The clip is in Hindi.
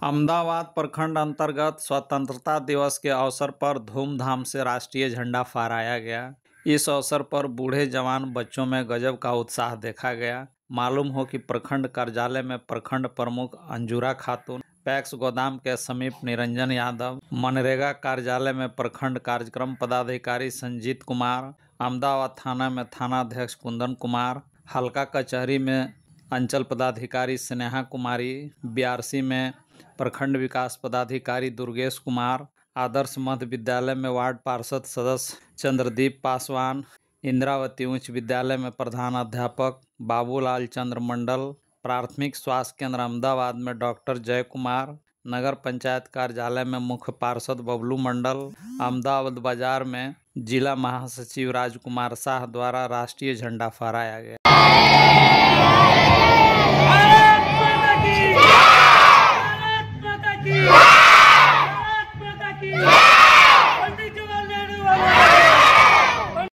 अहमदाबाद प्रखंड अंतर्गत स्वतंत्रता दिवस के अवसर पर धूमधाम से राष्ट्रीय झंडा फहराया गया। इस अवसर पर बूढ़े जवान बच्चों में गजब का उत्साह देखा गया। मालूम हो कि प्रखंड कार्यालय में प्रखंड प्रमुख अंजुरा खातून, पैक्स गोदाम के समीप निरंजन यादव, मनरेगा कार्यालय में प्रखंड कार्यक्रम पदाधिकारी संजीत कुमार, अहमदाबाद थाना में थानाध्यक्ष कुंदन कुमार, हल्का कचहरी में अंचल पदाधिकारी स्नेहा कुमारी, बीआरसी में प्रखंड विकास पदाधिकारी दुर्गेश कुमार, आदर्श मध्य विद्यालय में वार्ड पार्षद सदस्य चंद्रदीप पासवान, इंद्रावती उच्च विद्यालय में प्रधान अध्यापक बाबूलाल चंद्र मंडल, प्राथमिक स्वास्थ्य केंद्र अहमदाबाद में डॉक्टर जय कुमार, नगर पंचायत कार्यालय में मुख्य पार्षद बबलू मंडल, अहमदाबाद बाजार में जिला महासचिव राजकुमार शाह द्वारा राष्ट्रीय झंडा फहराया गया। भारत माता की